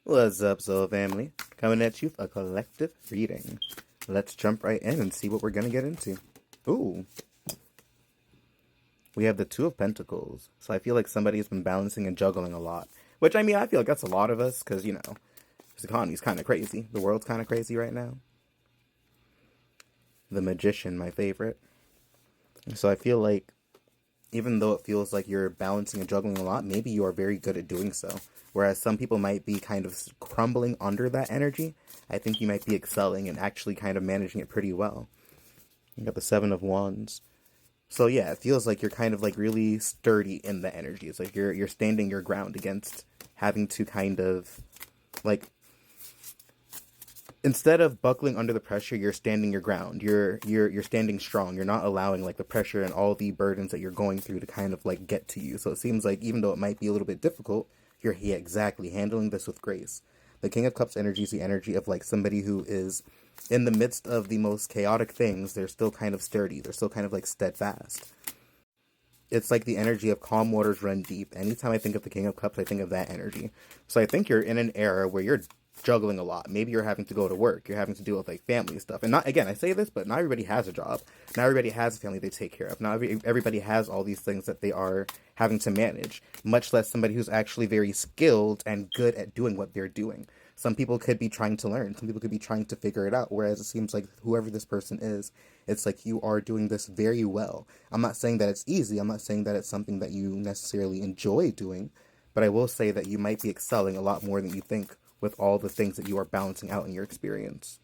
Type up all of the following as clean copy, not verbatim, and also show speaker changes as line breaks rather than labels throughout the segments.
What's up, Soul Family? Coming at you with a collective reading. Let's jump right in and see what we're gonna get into. Ooh, we have the Two of Pentacles. So I feel like somebody's been balancing and juggling a lot. Which, I mean, I feel like that's a lot of us, because, you know, this economy's kind of crazy. The world's kind of crazy right now. The Magician, my favorite. So I feel like, even though it feels like you're balancing and juggling a lot, maybe you are very good at doing so. Whereas some people might be kind of crumbling under that energy, I think you might be excelling and actually kind of managing it pretty well. You got the Seven of Wands. So yeah, it feels like you're kind of like really sturdy in the energy. It's like you're standing your ground against having to kind of like, instead of buckling under the pressure, you're standing your ground. You're standing strong. You're not allowing like the pressure and all the burdens that you're going through to kind of like get to you. So it seems like even though it might be a little bit difficult, you're exactly handling this with grace. The King of Cups energy is the energy of like somebody who is in the midst of the most chaotic things. They're still kind of sturdy. They're still kind of like steadfast. It's like the energy of calm waters run deep. Anytime I think of the King of Cups, I think of that energy. So I think you're in an era where you're juggling a lot. Maybe you're having to go to work. You're having to deal with like family stuff. And not, again, I say this, but not everybody has a job. Not everybody has a family they take care of. Not everybody has all these things that they are having to manage, much less somebody who's actually very skilled and good at doing what they're doing. Some people could be trying to learn. Some people could be trying to figure it out. Whereas it seems like whoever this person is, it's like you are doing this very well. I'm not saying that it's easy. I'm not saying that it's something that you necessarily enjoy doing. But I will say that you might be excelling a lot more than you think with all the things that you are balancing out in your experience.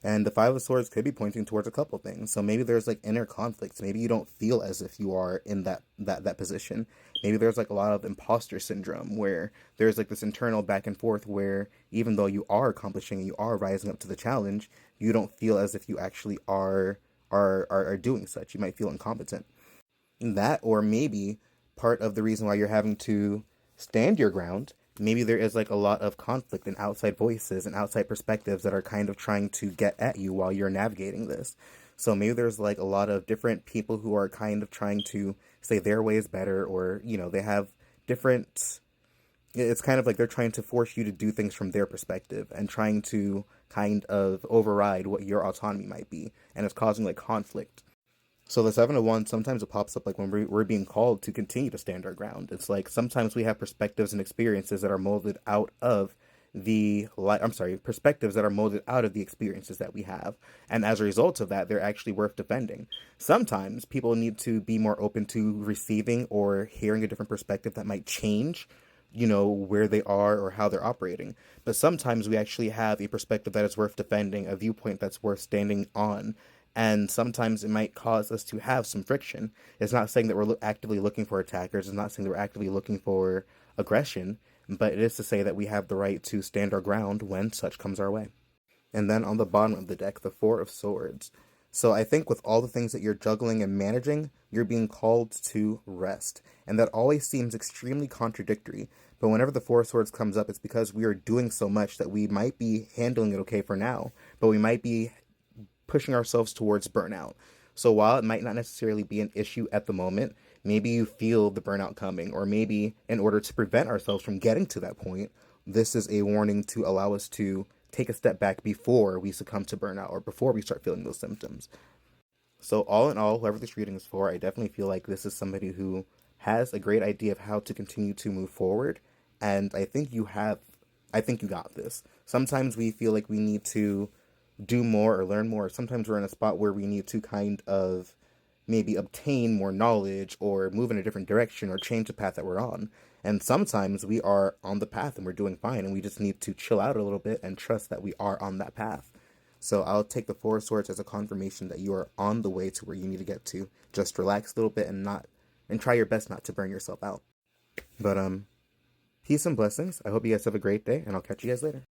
And the Five of Swords could be pointing towards a couple things. So maybe there's like inner conflicts. Maybe you don't feel as if you are in that position. Maybe there's like a lot of imposter syndrome where there's like this internal back and forth where even though you are accomplishing and you are rising up to the challenge, you don't feel as if you actually are doing such. You might feel incompetent. That, or maybe part of the reason why you're having to stand your ground, maybe there is like a lot of conflict and outside voices and outside perspectives that are kind of trying to get at you while you're navigating this. So maybe there's like a lot of different people who are kind of trying to say their way is better, or, you know, they have different, it's kind of like they're trying to force you to do things from their perspective and trying to kind of override what your autonomy might be. And it's causing like conflict. So the Seven of Wands, sometimes it pops up like when we're being called to continue to stand our ground. It's like sometimes we have perspectives and experiences that are molded out of perspectives that are molded out of the experiences that we have. And as a result of that, they're actually worth defending. Sometimes people need to be more open to receiving or hearing a different perspective that might change, you know, where they are or how they're operating. But sometimes we actually have a perspective that is worth defending, a viewpoint that's worth standing on. And sometimes it might cause us to have some friction. It's not saying that we're actively looking for attackers. It's not saying that we're actively looking for aggression. But it is to say that we have the right to stand our ground when such comes our way. And then on the bottom of the deck, the Four of Swords. So I think with all the things that you're juggling and managing, you're being called to rest. And that always seems extremely contradictory. But whenever the Four of Swords comes up, it's because we are doing so much that we might be handling it okay for now, but we might be pushing ourselves towards burnout. So while it might not necessarily be an issue at the moment, maybe you feel the burnout coming, or maybe in order to prevent ourselves from getting to that point, this is a warning to allow us to take a step back before we succumb to burnout or before we start feeling those symptoms. So all in all, whoever this reading is for, I definitely feel like this is somebody who has a great idea of how to continue to move forward. And I think you got this. Sometimes we feel like we need to do more or learn more. Sometimes we're in a spot where we need to kind of maybe obtain more knowledge or move in a different direction or change the path that we're on. And sometimes we are on the path and we're doing fine, and we just need to chill out a little bit and trust that we are on that path. So I'll take the Four of Swords as a confirmation that you are on the way to where you need to get to. Just relax a little bit and try your best not to burn yourself out. But peace and blessings. I hope you guys have a great day, and I'll catch you guys later.